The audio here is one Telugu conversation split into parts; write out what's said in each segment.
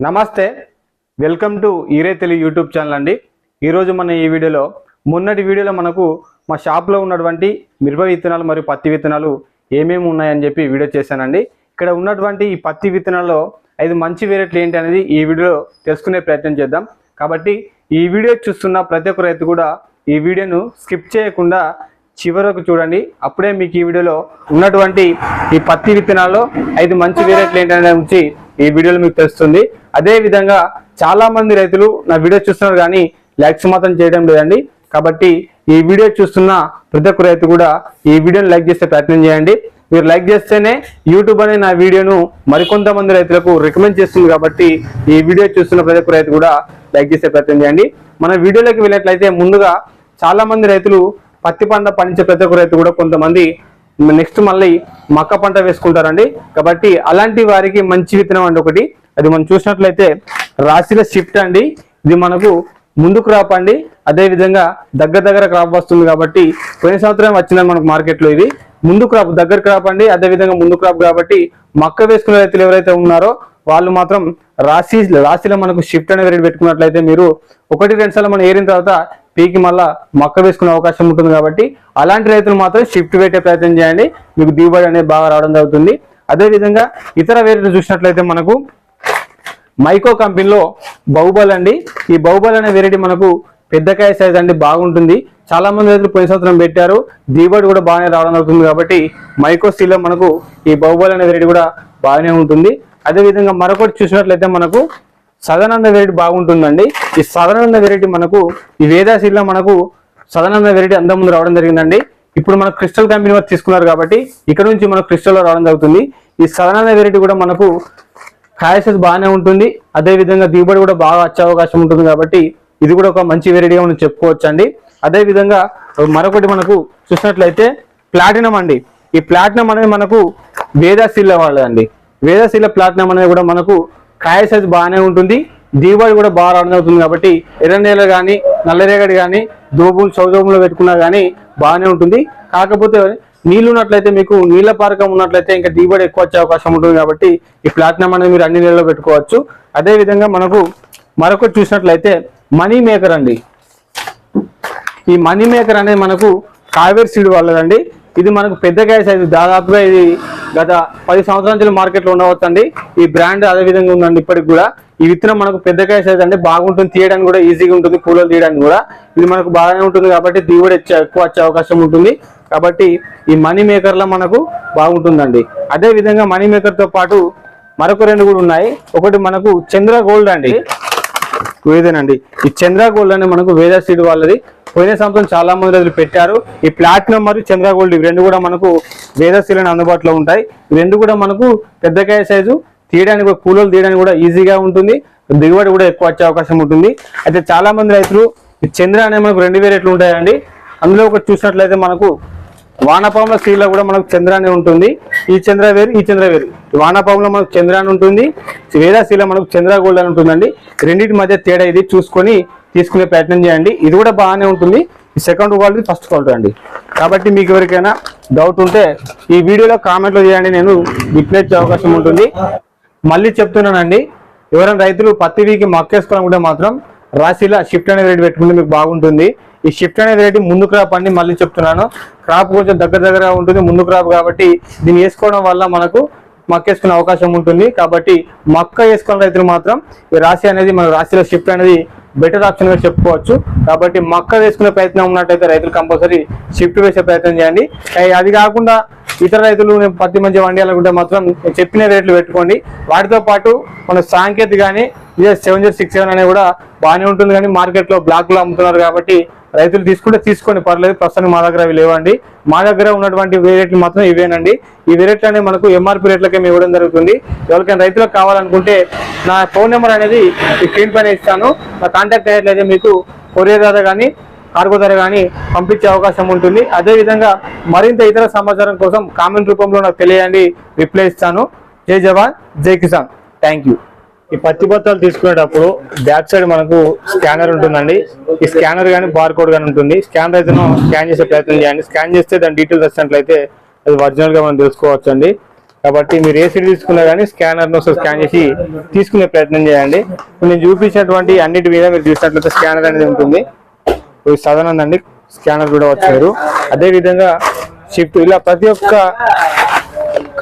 నమస్తే, వెల్కమ్ టు ఈరే తెలుగు యూట్యూబ్ ఛానల్ అండి. ఈరోజు మన ఈ వీడియోలో మొన్నటి వీడియోలో మనకు మా షాప్లో ఉన్నటువంటి మిరప విత్తనాలు మరియు పత్తి విత్తనాలు ఏమేమి ఉన్నాయని చెప్పి వీడియో చేశానండి. ఇక్కడ ఉన్నటువంటి ఈ పత్తి విత్తనాల్లో 5 మంచి వెరైటీలు ఏంటి అనేది ఈ వీడియోలో తెలుసుకునే ప్రయత్నం చేద్దాం. కాబట్టి ఈ వీడియో చూస్తున్న ప్రతి ఒక్క రైతు కూడా ఈ వీడియోను స్కిప్ చేయకుండా చివరకు చూడండి. అప్పుడే మీకు ఈ వీడియోలో ఉన్నటువంటి ఈ పత్తి విత్తనాల్లో 5 మంచి వెరైటీలు ఏంటనే గురించి ఈ వీడియోలో మీకు తెలుస్తుంది. అదే విధంగా చాలా మంది రైతులు నా వీడియో చూస్తున్నారు కానీ లైక్స్ మాత్రం చేయడం లేదండి. కాబట్టి ఈ వీడియో చూస్తున్న ప్రతి ఒక్క రైతు కూడా ఈ వీడియోని లైక్ చేసే ప్రయత్నం చేయండి. మీరు లైక్ చేస్తేనే యూట్యూబ్ అనే నా వీడియోను మరికొంతమంది రైతులకు రికమెండ్ చేస్తుంది. కాబట్టి ఈ వీడియో చూస్తున్న ప్రతి ఒక్క రైతు కూడా లైక్ చేసే ప్రయత్నం చేయండి. మన వీడియోలోకి వెళ్ళినట్లయితే ముందుగా చాలా మంది రైతులు పత్తి పంట పండించే ప్రతి ఒక్క రైతు కూడా కొంతమంది నెక్స్ట్ మళ్ళీ మక్క పంట వేసుకుంటారండి. కాబట్టి అలాంటి వారికి మంచి విత్తనం అండి ఒకటి, అది మనం చూసినట్లయితే రాశిల షిఫ్ట్ అండి. ఇది మనకు ముందు క్రాప్ అండి. అదే విధంగా దగ్గర క్రాప్ వస్తుంది. కాబట్టి పోయిన సంవత్సరం వచ్చిందని మనకు మార్కెట్లో ఇది ముందు క్రాప్, దగ్గర క్రాప్ అండి. అదే విధంగా ముందు క్రాప్ కాబట్టి మక్క వేసుకునే రైతులు ఎవరైతే ఉన్నారో వాళ్ళు మాత్రం రాశిలో మనకు షిఫ్ట్ అనేది రేట్ పెట్టుకున్నట్లయితే మీరు 1-2 సార్లు మనం ఏరిన తర్వాత పీకి మళ్ళా మొక్క వేసుకునే అవకాశం ఉంటుంది. కాబట్టి అలాంటి రైతులు మాత్రం షిఫ్ట్ పెట్టే ప్రయత్నం చేయండి, మీకు దిగుబడి అనేది బాగా రావడం జరుగుతుంది. అదేవిధంగా ఇతర వెరైటీలు చూసినట్లయితే మనకు మైకో కంపెనీలో బాహుబలి అండి. ఈ బాహుబలి అనే వెరైటీ మనకు పెద్దకాయ సైజ్ అండి, బాగుంటుంది. చాలా మంది రైతులు పోయిన సంవత్సరం పెట్టారు, దిగుబడి కూడా బాగానే రావడం జరుగుతుంది. కాబట్టి మైకో స్టీల్లో మనకు ఈ బాహుబలి అనే వెరైటీ కూడా బాగానే ఉంటుంది. అదేవిధంగా మరొకటి చూసినట్లయితే మనకు సదానంద వెరైటీ బాగుంటుందండి. ఈ సదానంద వెరైటీ మనకు ఈ వేదాశీల్లో మనకు సదానంద వెరైటీ అంత ముందు రావడం జరిగిందండి. ఇప్పుడు మనకు క్రిస్టల్ కంపెనీ వారు తీసుకున్నారు కాబట్టి ఇక్కడ నుంచి మనకు క్రిస్టల్లో రావడం జరుగుతుంది. ఈ సదానంద వెరైటీ కూడా మనకు కాయ సైజ్ బాగానే ఉంటుంది. అదేవిధంగా దిగుబడి కూడా బాగా వచ్చే అవకాశం ఉంటుంది. కాబట్టి ఇది కూడా ఒక మంచి వెరైటీగా మనం చెప్పుకోవచ్చు అండి. అదేవిధంగా మరొకటి మనకు చూసినట్లయితే ప్లాటినం అండి. ఈ ప్లాటినం అనేది మనకు వేదాశీల వాళ్ళదండి. వేదాశీల ప్లాటినం అనేది కూడా మనకు కాయ సైజ్ బాగానే ఉంటుంది, దిగుబడి కూడా బాగా రావడం అవుతుంది. కాబట్టి ఎర్ర నేల కానీ నల్లరేగడి కానీ దోబులు చౌదోబులో పెట్టుకున్నా కానీ బాగానే ఉంటుంది. కాకపోతే నీళ్లు ఉన్నట్లయితే, మీకు నీళ్ల పారకం ఉన్నట్లయితే ఇంకా దిగుబడి ఎక్కువ వచ్చే అవకాశం ఉంటుంది. కాబట్టి ఈ ప్లాటినం అనేది మీరు అన్ని నీళ్ళలో పెట్టుకోవచ్చు. అదేవిధంగా మనకు మరొకటి చూసినట్లయితే మనీ మేకర్ అండి. ఈ మనీ మేకర్ అనేది మనకు కావేరి సీడ్ వాళ్ళదండి. ఇది మనకు పెద్దకాయ సైజు, దాదాపుగా ఇది గత 10 సంవత్సరాల నుంచి మార్కెట్లో ఉండవచ్చు అండి. ఈ బ్రాండ్ అదే విధంగా ఉందండి ఇప్పటికి కూడా. ఈ విత్తనం మనకు పెద్దకాయ సైజ్ అంటే బాగుంటుంది, తీయడానికి కూడా ఈజీగా ఉంటుంది, కూలలు తీయడానికి కూడా ఇది మనకు బాగానే ఉంటుంది. కాబట్టి దిగుబడి ఎక్కువ వచ్చే అవకాశం ఉంటుంది. కాబట్టి ఈ మనీ మేకర్లో మనకు బాగుంటుందండి. అదే విధంగా మనీ మేకర్తో పాటు మరొక 2 కూడా ఉన్నాయి. ఒకటి మనకు చంద్ర గోల్డ్ అండి, ఇదేనండి. ఈ చంద్ర గోల్డ్ అనేది మనకు వేద సీడ్ వాళ్ళది. పోయిన సంవత్సరం చాలా మంది రైతులు పెట్టారు. ఈ ప్లాటినం మరియు చంద్ర గోల్డ్ ఇవి 2 కూడా మనకు వేద సీడ్ అని అందుబాటులో ఉంటాయి. ఈ 2 కూడా మనకు పెద్దకాయ సైజు, తీయడానికి కూలలు తీయడానికి కూడా ఈజీగా ఉంటుంది, దిగుబడి కూడా ఎక్కువ వచ్చే అవకాశం ఉంటుంది. అయితే చాలా మంది రైతులు ఈ చంద్ర అనే మనకు 2 వెరైటీలు ఉంటాయండి. అందులో ఒకటి చూసినట్లయితే మనకు వానపాముల సీడ్లో కూడా మనకు చంద్ర అని ఉంటుంది. ఈ చంద్ర వేరు, ఈ చంద్ర వేరు. వానపాములో మనకు చంద్ర అని ఉంటుంది, వేదాశీల మనకు చంద్ర గోల్డ్ అని ఉంటుందండి. రెండింటి మధ్య తేడా ఇది చూసుకొని తీసుకునే ప్రయత్నం చేయండి. ఇది కూడా బాగానే ఉంటుంది. ఈ సెకండ్ క్వాలిటీ, ఫస్ట్ క్వాలిటీ అండి. కాబట్టి మీకు ఎవరికైనా డౌట్ ఉంటే ఈ వీడియోలో కామెంట్లో చేయండి, నేను రిప్లై ఇచ్చే అవకాశం ఉంటుంది. మళ్ళీ చెప్తున్నానండి, ఎవరైనా రైతులు పత్తి వీకి మొక్కేసుకోవాలనుకుంటే మాత్రం రాశిలో షిఫ్ట్ అనే రేట్ పెట్టుకుంటే మీకు బాగుంటుంది. ఈ షిఫ్ట్ అనే రేటు ముందు క్రాప్ అండి. మళ్ళీ చెప్తున్నాను, క్రాప్ కొంచెం దగ్గర ఉంటుంది, ముందు క్రాప్. కాబట్టి దీన్ని వేసుకోవడం వల్ల మనకు మక్క వేసుకునే అవకాశం ఉంటుంది. కాబట్టి మక్క వేసుకున్న రైతులు మాత్రం ఈ రాశి అనేది, మన రాశిలో షిఫ్ట్ అనేది బెటర్ ఆప్షన్ గా చెప్పుకోవచ్చు. కాబట్టి మక్క వేసుకునే ప్రయత్నం ఉన్నట్టయితే రైతులు కంపల్సరీ షిఫ్ట్ వేసే ప్రయత్నం చేయండి. అది కాకుండా ఇతర రైతులు పత్తి మంచి వండియాలనుకుంటే మాత్రం చెప్పిన రేట్లు పెట్టుకోండి. వాటితో పాటు మన సాంకేతిక కానీ ఇదే 7067 అనేది కూడా బాగానే ఉంటుంది. కానీ మార్కెట్లో బ్లాక్ లో అమ్ముతున్నారు. కాబట్టి రైతులు తీసుకోండి, పర్లేదు. ప్రస్తుతానికి మా దగ్గర అవి లేవండి. మా దగ్గర ఉన్నటువంటి వెరైటీలు మాత్రం ఇవేనండి. ఈ వెరైటీ అనేది మనకు ఎంఆర్పీ రేట్లకే ఇవ్వడం జరుగుతుంది. ఎవరికైనా రైతులకు కావాలనుకుంటే నా ఫోన్ నెంబర్ అనేది ఈ స్క్రీన్ పైన ఇస్తాను. నా కాంటాక్ట్ అయ్యేట్లయితే మీకు కొరియర్ ద్వారా కానీ కార్గో ధర కానీ పంపించే అవకాశం ఉంటుంది. అదేవిధంగా మరింత ఇతర సమాచారం కోసం కామెంట్ రూపంలో నాకు తెలియండి, రిప్లై ఇస్తాను. జై జవాన్, జై కిసాన్. Thank you. ఈ పత్తి బత్తాలు తీసుకునేటప్పుడు బ్యాక్ సైడ్ మనకు స్కానర్ ఉంటుందండి. ఈ స్కానర్ కానీ బార్ కోడ్ కానీ ఉంటుంది. స్కానర్ అయితే స్కాన్ చేసే ప్రయత్నం చేయండి. స్కాన్ చేస్తే దాని డీటెయిల్స్ వచ్చినట్లయితే అది ఒరిజినల్ గా మనం తెలుసుకోవచ్చు అండి. కాబట్టి మీరు ఏ సీడ్ తీసుకున్నా కానీ స్కానర్ను ఒకసారి స్కాన్ చేసి తీసుకునే ప్రయత్నం చేయండి. ఇప్పుడు నేను చూపించినటువంటి అన్నిటి మీద మీరు చూసినట్లయితే స్కానర్ అనేది ఉంటుంది. ఇది సాధారణ అండి, స్కానర్ కూడా వచ్చారు. అదేవిధంగా షిఫ్ట్ ఇలా ప్రతి ఒక్క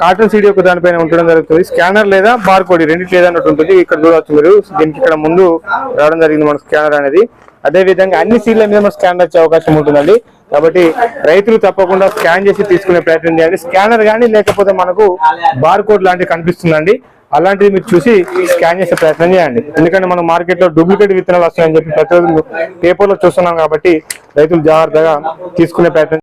కాటన్ సీడ్ యొక్క దానిపైన ఉండడం జరుగుతుంది. స్కానర్ లేదా బార్ కోడ్ రెండింటి లేదా అన్నట్టు ఉంటుంది. ఇక్కడ చూడవచ్చు మీరు, దీనికి ఇక్కడ ముందు రావడం జరిగింది మన స్కానర్ అనేది. అదే విధంగా అన్ని సీడ్ల మీద మన స్కానర్ వచ్చే అవకాశం ఉంటుందండి. కాబట్టి రైతులు తప్పకుండా స్కాన్ చేసి తీసుకునే ప్రయత్నం చేయాలి. స్కానర్ కానీ లేకపోతే మనకు బార్ కోడ్ లాంటివి కనిపిస్తుందండి, అలాంటిది మీరు చూసి స్కాన్ చేసే ప్రయత్నం చేయండి. ఎందుకంటే మనం మార్కెట్ లో డూప్లికేట్ విత్తనాలు వస్తాయని చెప్పి ప్రతిరోజు పేపర్లో చూస్తున్నాం. కాబట్టి రైతులు జాగ్రత్తగా తీసుకునే ప్రయత్నం